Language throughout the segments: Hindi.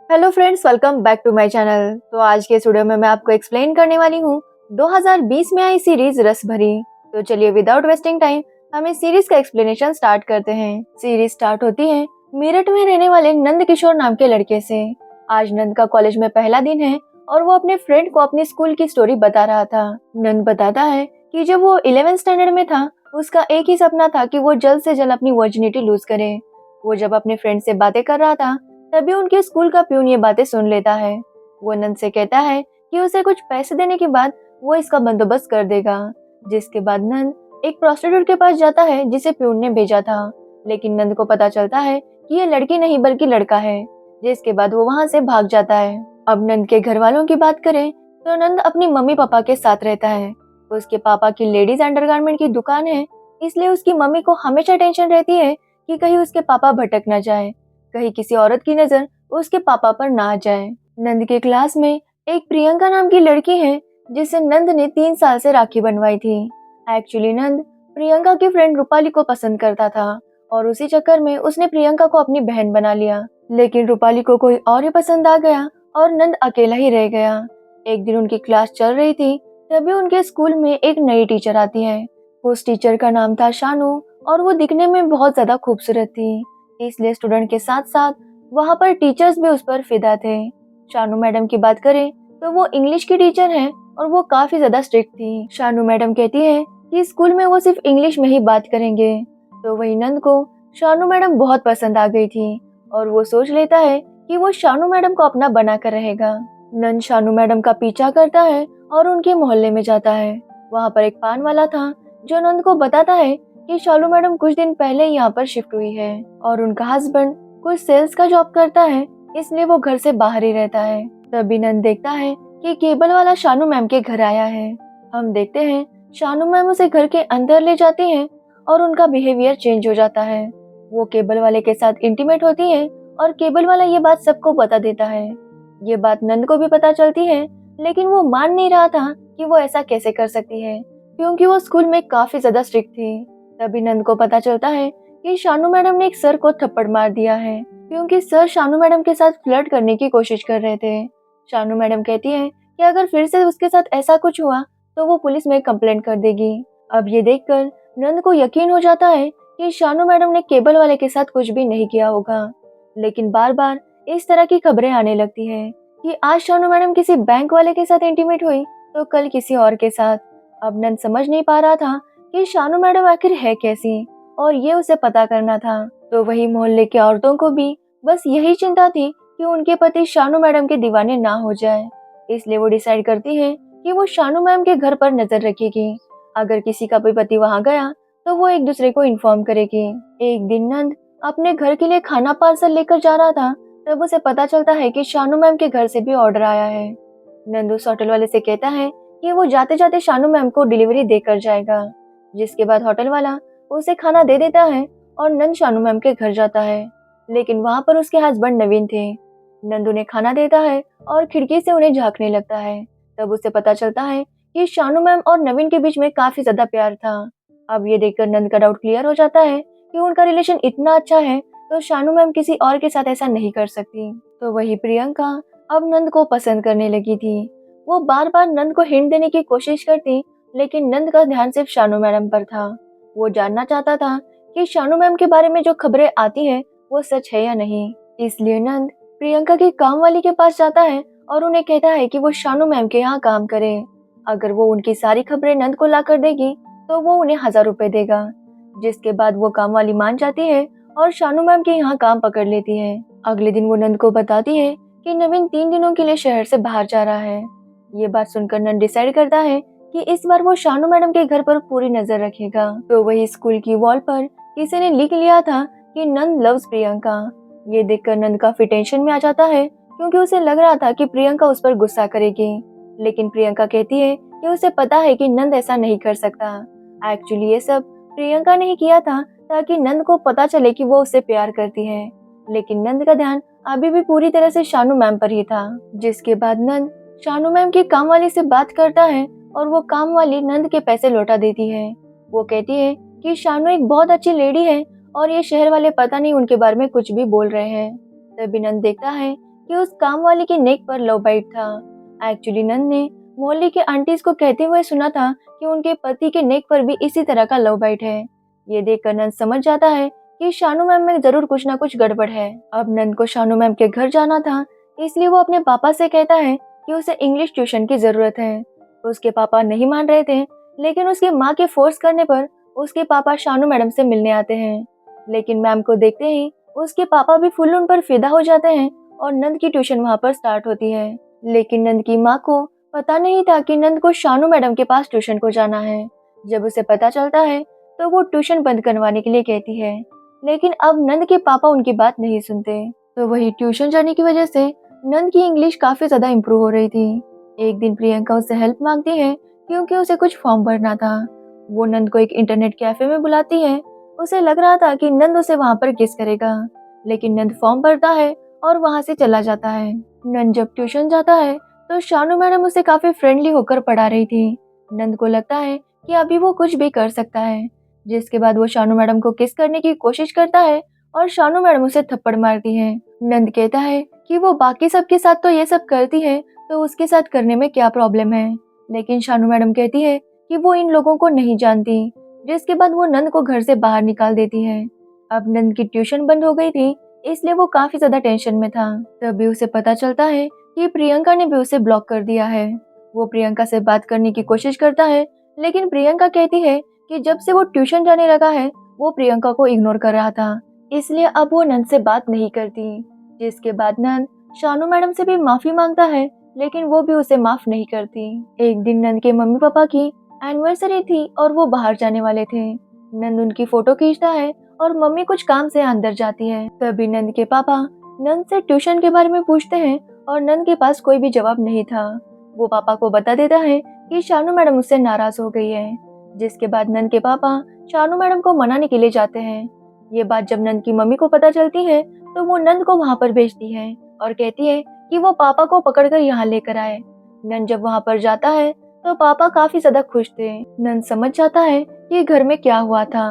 Hello friends, welcome back to my channel. तो आज के इस वीडियो में मैं आपको एक्सप्लेन करने वाली हूँ 2020 में आई सीरीज रस भरी। तो चलिए विदाउट वेस्टिंग टाइम हम इस सीरीज का एक्सप्लेनेशन स्टार्ट करते हैं। सीरीज स्टार्ट होती है मेरठ में रहने वाले नंद किशोर नाम के लड़के से। आज नंद का कॉलेज में पहला दिन है और वो अपने फ्रेंड को अपनी स्कूल की स्टोरी बता रहा था। नंद बताता है कि जब वो 11th स्टैंडर्ड में था उसका एक ही सपना था कि वो जल्द से जल्द अपनी वर्जिनिटी लूज करे। वो जब अपने फ्रेंड से बातें कर रहा था तभी उनके स्कूल का प्यून ये बातें सुन लेता है। वो नंद से कहता है कि उसे कुछ पैसे देने के बाद वो इसका बंदोबस्त कर देगा। जिसके बाद नंद एक प्रोस्टिट्यूट के पास जाता है जिसे प्यून ने भेजा था, लेकिन नंद को पता चलता है कि ये लड़की नहीं बल्कि लड़का है। जिसके बाद वो वहाँ से भाग जाता है। अब नंद के घर वालों की बात करें तो नंद अपनी मम्मी पापा के साथ रहता है। उसके पापा की लेडीज अंडरगारमेंट की दुकान है, इसलिए उसकी मम्मी को हमेशा टेंशन रहती है कि कहीं उसके पापा भटक न जाए, कहीं किसी औरत की नजर उसके पापा पर ना आ जाए। नंद के क्लास में एक प्रियंका नाम की लड़की है जिसे नंद ने 3 साल से राखी बनवाई थी। एक्चुअली नंद प्रियंका की फ्रेंड रूपाली को पसंद करता था और उसी चक्कर में उसने प्रियंका को अपनी बहन बना लिया। लेकिन रूपाली को कोई और ही पसंद आ गया और नंद अकेला ही रह गया। एक दिन उनकी क्लास चल रही थी, तभी उनके स्कूल में एक नई टीचर आती है। उस टीचर का नाम था शानू और वो दिखने में बहुत ज्यादा खूबसूरत थी, इसलिए स्टूडेंट के साथ साथ वहाँ पर टीचर्स भी उस पर फिदा थे। शानू मैडम की बात करें तो वो इंग्लिश की टीचर हैं और वो काफी ज्यादा स्ट्रिक्ट थी। शानू मैडम कहती है कि स्कूल में वो सिर्फ इंग्लिश में ही बात करेंगे। तो वही नंद को शानू मैडम बहुत पसंद आ गई थी और वो सोच लेता है कि वो शानू मैडम को अपना बना कर रहेगा। नंद शानू मैडम का पीछा करता है और उनके मोहल्ले में जाता है। वहाँ पर एक पान वाला था जो नंद को बताता है कि शालू मैडम कुछ दिन पहले यहाँ पर शिफ्ट हुई है और उनका हस्बैंड कुछ सेल्स का जॉब करता है, इसलिए वो घर से बाहर ही रहता है। तभी नंद देखता है कि केबल वाला शानू मैम के घर आया है। हम देखते हैं शानू मैम उसे घर के अंदर ले जाती हैं और उनका बिहेवियर चेंज हो जाता है। वो केबल वाले के साथ इंटीमेट होती है और केबल वाला ये बात सबको बता देता है। ये बात नंद को भी पता चलती है, लेकिन वो मान नहीं रहा था कि वो ऐसा कैसे कर सकती है, क्योंकि वो स्कूल में काफी ज्यादा स्ट्रिक्ट थी। तभी नंद को पता चलता है कि शानू मैडम ने एक सर को थप्पड़ मार दिया है, क्योंकि सर शानू मैडम के साथ फ्लर्ट करने की कोशिश कर रहे थे। शानू मैडम कहती है कि अगर फिर से उसके साथ ऐसा कुछ हुआ तो वो पुलिस में कंप्लेंट कर देगी। अब ये देखकर नंद को यकीन हो जाता है कि शानू मैडम ने केबल वाले के साथ कुछ भी नहीं किया होगा। लेकिन बार बार इस तरह की खबरें आने लगती हैं कि आज शानू मैडम किसी बैंक वाले के साथ इंटीमेट हुई तो कल किसी और के साथ। अब नंद समझ नहीं पा रहा था कि शानू मैडम आखिर है कैसी, और ये उसे पता करना था। तो वही मोहल्ले की औरतों को भी बस यही चिंता थी कि उनके पति शानू मैडम के दीवाने ना हो जाए, इसलिए वो डिसाइड करती है कि वो शानू मैम के घर पर नजर रखेगी। अगर किसी का भी पति वहाँ गया तो वो एक दूसरे को इन्फॉर्म करेगी। एक दिन नंद अपने घर के लिए खाना पार्सल लेकर जा रहा था, तब उसे पता चलता है कि शानू मैम के घर से भी ऑर्डर आया है। नंद उस होटल वाले से कहता है कि वो जाते जाते शानू मैम को डिलीवरी देकर जाएगा। जिसके बाद होटल वाला उसे खाना दे देता है और नंद शानू मैम के घर जाता है, लेकिन वहाँ पर उसके हस्बैंड नवीन थे। नंद उन्हें खाना देता है और खिड़की से उन्हें झांकने लगता है। तब उसे पता चलता है कि शानू मैम और नवीन के बीच में काफी ज्यादा प्यार था। अब ये देखकर नंद का डाउट क्लियर हो जाता है कि उनका रिलेशन इतना अच्छा है तो शानू मैम किसी और के साथ ऐसा नहीं कर सकती। तो वही प्रियंका अब नंद को पसंद करने लगी थी। वो बार बार नंद को हिंट देने की कोशिश करती, लेकिन नंद का ध्यान सिर्फ शानू मैडम पर था। वो जानना चाहता था कि शानू मैम के बारे में जो खबरें आती हैं वो सच है या नहीं। इसलिए नंद प्रियंका की काम वाली के पास जाता है और उन्हें कहता है कि वो शानू मैम के यहाँ काम करे। अगर वो उनकी सारी खबरें नंद को ला कर देगी तो वो उन्हें 1000 रुपए देगा। जिसके बाद वो काम वाली मान जाती है और शानू मैम के यहाँ काम पकड़ लेती है। अगले दिन वो नंद को बताती है कि नवीन 3 दिनों के लिए शहर से बाहर जा रहा है। ये बात सुनकर नंद डिसाइड करता है कि इस बार वो शानू मैडम के घर पर पूरी नजर रखेगा। तो वही स्कूल की वॉल पर किसी ने लिख लिया था कि नंद लव्स प्रियंका। ये देखकर नंद काफी टेंशन में आ जाता है, क्योंकि उसे लग रहा था कि प्रियंका उस पर गुस्सा करेगी। लेकिन प्रियंका कहती है कि उसे पता है कि नंद ऐसा नहीं कर सकता। एक्चुअली ये सब प्रियंका ने ही किया था ताकि नंद को पता चले कि वो उससे प्यार करती है। लेकिन नंद का ध्यान अभी भी पूरी तरह से शानू मैम पर ही था। जिसके बाद नंद शानू मैम की काम वाली से बात करता है और वो काम वाली नंद के पैसे लौटा देती है। वो कहती है कि शानू एक बहुत अच्छी लेडी है और ये शहर वाले पता नहीं उनके बारे में कुछ भी बोल रहे हैं। तभी नंद देखता है कि उस काम वाले के नेक पर लव बाइट था। एक्चुअली नंद ने मोहल्ले के आंटीज को कहते हुए सुना था कि उनके पति के नेक पर भी इसी तरह का लव बाइट है। ये देखकर नंद समझ जाता है कि शानू मैम में जरूर कुछ ना कुछ गड़बड़ है। अब नंद को शानू मैम के घर जाना था, इसलिए वो अपने पापा से कहता है कि उसे इंग्लिश ट्यूशन की जरूरत है। उसके पापा नहीं मान रहे थे, लेकिन उसकी माँ के फोर्स करने पर उसके पापा शानू मैडम से मिलने आते हैं। लेकिन मैम को देखते ही उसके पापा भी फुल उन पर फिदा हो जाते हैं और नंद की ट्यूशन वहाँ पर स्टार्ट होती है। लेकिन नंद की माँ को पता नहीं था कि नंद को शानू मैडम के पास ट्यूशन को जाना है। जब उसे पता चलता है तो वो ट्यूशन बंद करवाने के लिए कहती है, लेकिन अब नंद के पापा उनकी बात नहीं सुनते। तो वही ट्यूशन जाने की वजह से नंद की इंग्लिश काफी ज्यादा इम्प्रूव हो रही थी। एक दिन प्रियंका उससे हेल्प मांगती है क्योंकि उसे कुछ फॉर्म भरना था। वो नंद को एक इंटरनेट कैफे में बुलाती है। उसे लग रहा था कि नंद उसे वहाँ पर किस करेगा, लेकिन नंद फॉर्म भरता है और वहाँ से चला जाता है। नंद जब ट्यूशन जाता है तो शानू मैडम उसे काफी फ्रेंडली होकर पढ़ा रही थी। नंद को लगता है कि अभी वो कुछ भी कर सकता है, जिसके बाद वो शानू मैडम को किस करने की कोशिश करता है और शानू मैडम उसे थप्पड़ मारती है। नंद कहता है कि वो बाकी सबके साथ तो ये सब करती है, तो उसके साथ करने में क्या प्रॉब्लम है। लेकिन शानू मैडम कहती है कि वो इन लोगों को नहीं जानती, जिसके बाद वो नंद को घर से बाहर निकाल देती है। अब नंद की ट्यूशन बंद हो गई थी, इसलिए वो काफी ज्यादा टेंशन में था। तभी उसे पता चलता है कि प्रियंका ने भी उसे ब्लॉक कर दिया है। वो प्रियंका से बात करने की कोशिश करता है, लेकिन प्रियंका कहती है कि जब से वो ट्यूशन जाने लगा है वो प्रियंका को इग्नोर कर रहा था, इसलिए अब वो नंद से बात नहीं करती। जिसके बाद नंद शानू मैडम से भी माफी मांगता है, लेकिन वो भी उसे माफ नहीं करती। एक दिन नंद के मम्मी पापा की एनिवर्सरी थी और वो बाहर जाने वाले थे। नंद उनकी फोटो खींचता है और मम्मी कुछ काम से अंदर जाती है। तभी नंद के पापा नंद से ट्यूशन के बारे में पूछते हैं और नंद के पास कोई भी जवाब नहीं था। वो पापा को बता देता है कि शानू मैडम उससे नाराज हो गई है। जिसके बाद नंद के पापा शानू मैडम को मनाने के लिए जाते हैं। ये बात जब नंद की मम्मी को पता चलती है तो वो नंद को वहाँ पर भेजती है और कहती है कि वो पापा को पकड़कर यहाँ लेकर आए। नंद जब वहाँ पर जाता है तो पापा काफी ज्यादा खुश थे। नंद समझ जाता है कि घर में क्या हुआ था।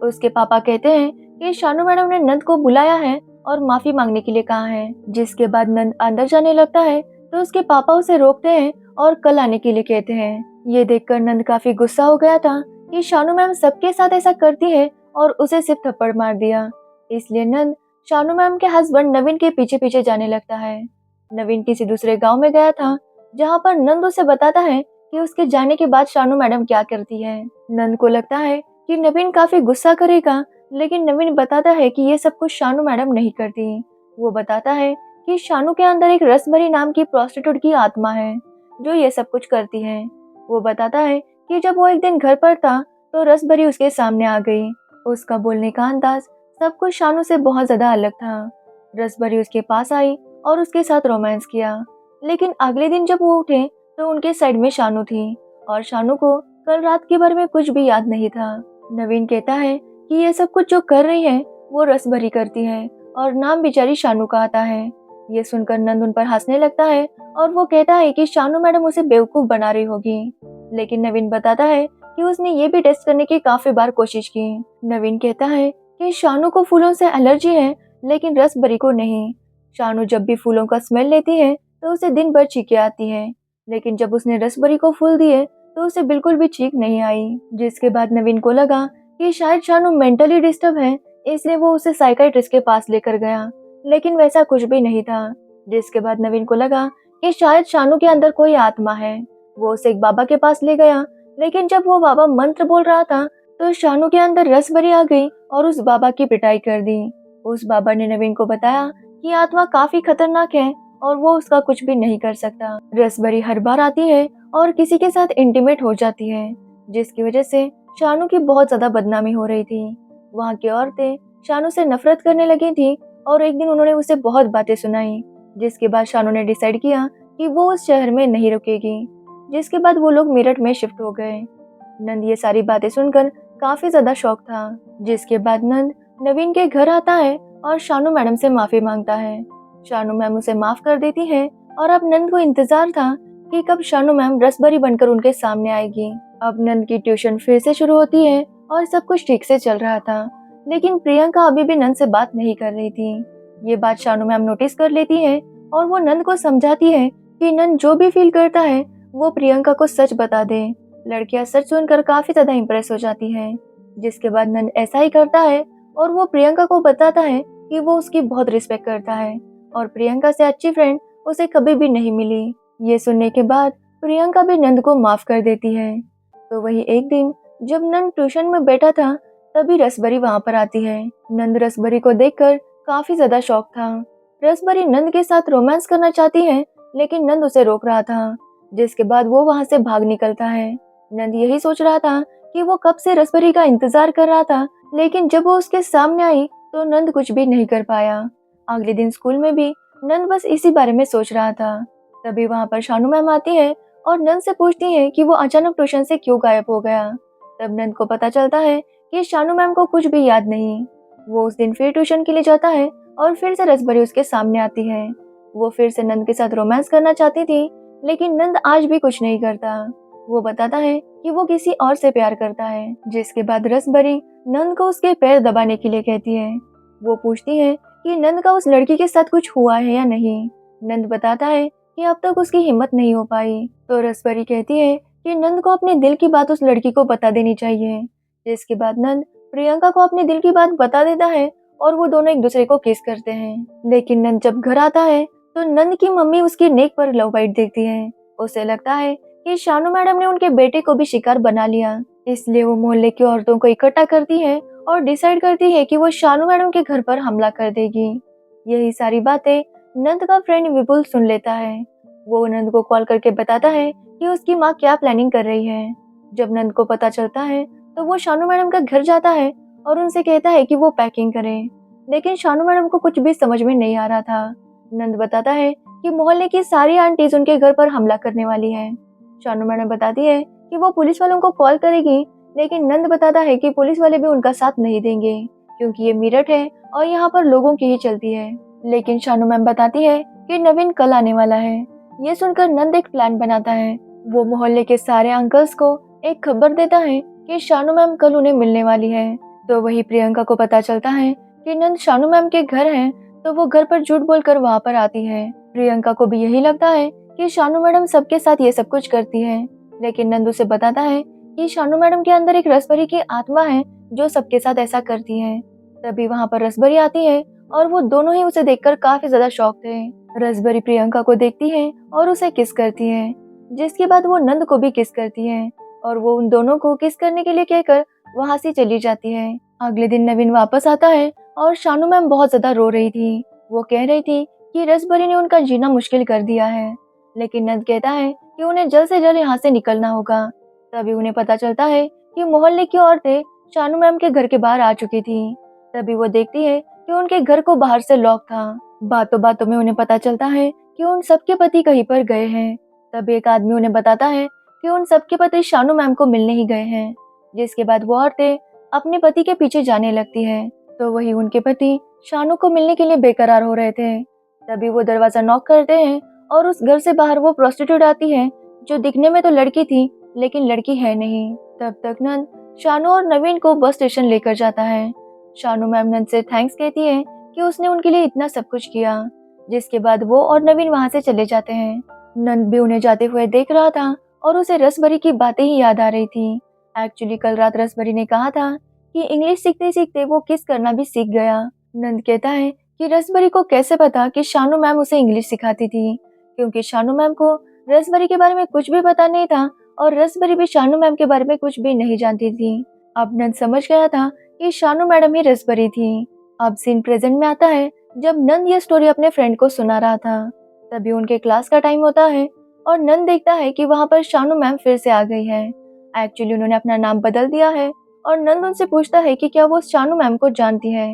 उसके पापा कहते हैं कि शानू मैडम ने नंद को बुलाया है और माफी मांगने के लिए कहा है। जिसके बाद नंद अंदर जाने लगता है तो उसके पापा उसे रोकते हैं और कल आने के लिए कहते हैं। ये देखकर नंद काफी गुस्सा हो गया था कि शानू मैम सबके साथ ऐसा करती है और उसे सिर्फ थप्पड़ मार दिया। इसलिए नंद शानू मैम के हस्बैंड नवीन के पीछे पीछे जाने लगता है। नवीन किसी दूसरे गांव में गया था, जहां पर नंद उसे बताता है कि उसके जाने के बाद शानू मैडम क्या करती है। नंद को लगता है कि नवीन काफी गुस्सा करेगा, लेकिन नवीन बताता है कि ये सब कुछ शानू मैडम नहीं करती। वो बताता है कि शानू के अंदर एक रसभरी नाम की प्रोस्टिट्यूट की आत्मा है जो ये सब कुछ करती है। वो बताता है कि जब वो एक दिन घर पर था तो रसभरी उसके सामने आ गई। उसका बोलने का अंदाज सब कुछ शानू से बहुत ज्यादा अलग था। रसभरी उसके पास आई और उसके साथ रोमांस किया, लेकिन अगले दिन जब वो उठे तो उनके साइड में शानू थी और शानू को कल रात के बारे में कुछ भी याद नहीं था। नवीन कहता है कि ये सब कुछ जो कर रही है वो रसभरी करती है और नाम बेचारी शानू का आता है। ये सुनकर नंद उन पर हंसने लगता है और वो कहता है कि शानू मैडम उसे बेवकूफ बना रही होगी। लेकिन नवीन बताता है कि उसने ये भी टेस्ट करने की काफी बार कोशिश की। नवीन कहता है कि शानू को फूलों से एलर्जी है, लेकिन रसभरी को नहीं। शानू जब भी फूलों का स्मेल लेती है तो उसे दिन भर छींकें आती है, लेकिन जब उसने रसभरी को फूल दिए तो उसे बिल्कुल भी छींक नहीं आई। जिसके बाद नवीन को लगा कि शायद शानू मेंटली डिस्टर्ब है, इसलिए वो उसे साइकियाट्रिस्ट के पास लेकर गया, लेकिन वैसा कुछ भी नहीं था। जिसके बाद नवीन को लगा कि शायद शानू के अंदर कोई आत्मा है। वो उसे एक बाबा के पास ले गया, लेकिन जब वो बाबा मंत्र बोल रहा था तो शानू के अंदर रसभरी आ गई और उस बाबा की पिटाई कर दी। उस बाबा ने नवीन को बताया कि आत्मा काफी खतरनाक है और वो उसका कुछ भी नहीं कर सकता। रसभरी हर बार आती है और किसी के साथ इंटीमेट हो जाती है, जिसकी वजह से शानू की बहुत ज्यादा बदनामी हो रही थी। वहाँ की औरतें शानू से नफरत करने लगी थी और एक दिन उन्होंने उसे बहुत बातें सुनाई। जिसके बाद शानू ने डिसाइड किया कि वो उस शहर में नहीं रुकेगी। जिसके बाद वो लोग मेरठ में शिफ्ट हो गए। नंद ये सारी बातें सुनकर काफी ज्यादा शॉक था। जिसके बाद नंद नवीन के घर आता है और शानू मैडम से माफी मांगता है। शानू मैम उसे माफ कर देती है और अब नंद को इंतजार था कि कब शानू मैम रसभरी बनकर उनके सामने आएगी। अब नंद की ट्यूशन फिर से शुरू होती है और सब कुछ ठीक से चल रहा था, लेकिन प्रियंका अभी भी नंद से बात नहीं कर रही थी। ये बात शानू मैम नोटिस कर लेती है और वो नंद को समझाती है कि नंद जो भी फील करता है वो प्रियंका को सच बता दे। लड़कियां सच सुनकर काफी ज्यादा इम्प्रेस हो जाती हैं। जिसके बाद नंद ऐसा ही करता है और वो प्रियंका को बताता है कि वो उसकी बहुत रिस्पेक्ट करता है और प्रियंका से अच्छी फ्रेंड उसे कभी भी नहीं मिली। ये सुनने के बाद प्रियंका भी नंद को माफ कर देती है। तो वही एक दिन जब नंद ट्यूशन में बैठा था तभी रसभरी वहां पर आती है। नंद रसभरी को देखकर काफी ज्यादा शॉक था। रसभरी नंद के साथ रोमांस करना चाहती है लेकिन नंद उसे रोक रहा था। जिसके बाद वो वहां से भाग निकलता है। नंद यही सोच रहा था कि वो कब से रसभरी का इंतजार कर रहा था, लेकिन जब वो उसके सामने आई तो नंद कुछ भी नहीं कर पाया। अगले दिन स्कूल में भी नंद बस इसी बारे में सोच रहा था। तभी वहां पर शानू मैम आती है और नंद से पूछती है कि वो अचानक ट्यूशन से क्यों गायब हो गया। तब नंद को पता चलता है कि शानू मैम को कुछ भी याद नहीं। वो उस दिन फिर ट्यूशन के लिए जाता है और फिर से रसभरी उसके सामने आती है। वो फिर से नंद के साथ रोमांस करना चाहती थी लेकिन नंद आज भी कुछ नहीं करता। वो बताता है कि वो किसी और से प्यार करता है। जिसके बाद रसभरी नंद को उसके पैर दबाने के लिए कहती है। वो पूछती है कि नंद का उस लड़की के साथ कुछ हुआ है या नहीं। नंद बताता है कि अब तक उसकी हिम्मत नहीं हो पाई। तो रसभरी कहती है कि नंद को अपने दिल की बात उस लड़की को बता देनी चाहिए। जिसके बाद नंद प्रियंका को अपने दिल की बात बता देता है और वो दोनों एक दूसरे को किस करते हैं। लेकिन नंद जब घर आता है तो नंद की मम्मी उसकी नेक पर लव बाइट देखती है। उसे लगता है कि शानू मैडम ने उनके बेटे को भी शिकार बना लिया। इसलिए वो मोहल्ले की औरतों को इकट्ठा करती है और डिसाइड करती है कि वो शानू मैडम के घर पर हमला कर देगी। यही सारी बातें नंद का फ्रेंड विपुल सुन लेता है। वो नंद को कॉल करके बताता है कि उसकी माँ क्या प्लानिंग कर रही है। जब नंद को पता चलता है तो वो शानू मैडम का घर जाता है और उनसे कहता है कि वो पैकिंग करें। लेकिन शानू मैडम को कुछ भी समझ में नहीं आ रहा था। नंद बताता है कि मोहल्ले की सारी आंटीज उनके घर पर हमला करने वाली है। शानू मैडम बताती है कि वो पुलिस वालों को कॉल करेगी, लेकिन नंद बताता है कि पुलिस वाले भी उनका साथ नहीं देंगे क्योंकि ये मेरठ है और यहाँ पर लोगों की ही चलती है। लेकिन शानू मैम बताती है कि नवीन कल आने वाला है। ये सुनकर नंद एक प्लान बनाता है। वो मोहल्ले के सारे अंकल्स को एक खबर देता है कि शानू मैम कल उन्हें मिलने वाली है। तो वही प्रियंका को पता चलता है कि नंद शानू मैम के घर है, तो वो घर पर झूठ बोलकर वहाँ पर आती है। प्रियंका को भी यही लगता है कि शानू मैडम सबके साथ ये सब कुछ करती है, लेकिन नंद उसे बताता है कि शानू मैडम के अंदर एक रसभरी की आत्मा है जो सबके साथ ऐसा करती है। तभी वहाँ पर रसभरी आती है और वो दोनों ही उसे देखकर काफी ज्यादा शॉक थे। रसभरी प्रियंका को देखती है और उसे किस करती है, जिसके बाद वो नंद को भी किस करती है और वो उन दोनों को किस करने के लिए कहकर वहाँ से चली जाती है। अगले दिन नवीन वापस आता है और शानू मैम बहुत ज्यादा रो रही थी। वो कह रही थी कि रसभरी ने उनका जीना मुश्किल कर दिया है, लेकिन नंद कहता है कि उन्हें जल्द से जल्द यहाँ से निकलना होगा। तभी उन्हें पता चलता है कि मोहल्ले की औरतें शानू मैम के घर के बाहर आ चुकी थी। तभी वो देखती है कि उनके घर को बाहर से लॉक था। बातों बातों में उन्हें पता चलता है कि उन सबके पति कहीं पर गए हैं। तब एक आदमी उन्हें बताता है कि उन सबके पति शानू मैम को मिलने ही गए हैं। जिसके बाद वो औरतें अपने पति के पीछे जाने लगती है। तो वही उनके पति शानू को मिलने के लिए बेकरार हो रहे थे। तभी वो दरवाजा नॉक करते हैं और उस घर से बाहर वो प्रोस्टिट्यूट आती है जो दिखने में तो लड़की थी लेकिन लड़की है नहीं। तब तक नंद शानू और नवीन को बस स्टेशन लेकर जाता है। शानू मैम नंद से थैंक्स कहती है कि उसने उनके लिए इतना सब कुछ किया। जिसके बाद वो और नवीन वहाँ से चले जाते हैं। नंद भी उन्हें जाते हुए देख रहा था और उसे रसभरी की बातें ही याद आ रही थी। एक्चुअली कल रात रसभरी ने कहा था कि इंग्लिश सीखते सीखते वो किस करना भी सीख गया। नंद कहता है कि रसभरी को कैसे पता कि शानू मैम उसे इंग्लिश सिखाती थी, क्योंकि शानू मैम को रसभरी के बारे में कुछ भी पता नहीं था और रसभरी भी शानू मैम के बारे में कुछ भी नहीं जानती थी। अब नंद समझ गया था कि शानू मैडम ही रसभरी थी। अब सीन प्रेजेंट में आता है जब नंद ये स्टोरी अपने फ्रेंड को सुना रहा था। तभी उनके क्लास का टाइम होता है और नंद देखता है कि वहाँ पर शानू मैम फिर से आ गई है। एक्चुअली उन्होंने अपना नाम बदल दिया है और नंद उनसे पूछता है कि क्या वो शानू मैम को जानती है।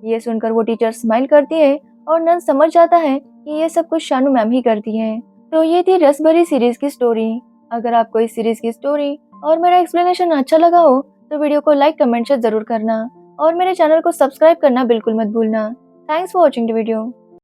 ये सुनकर वो टीचर स्माइल करती है और नंद समझ जाता है कि ये सब कुछ शानू मैम ही करती है। तो ये थी रसभरी सीरीज की स्टोरी। अगर आपको इस सीरीज की स्टोरी और मेरा एक्सप्लेनेशन अच्छा लगा हो तो वीडियो को लाइक कमेंट से जरूर करना और मेरे चैनल को सब्सक्राइब करना बिल्कुल मत भूलना। Thanks for watching the video.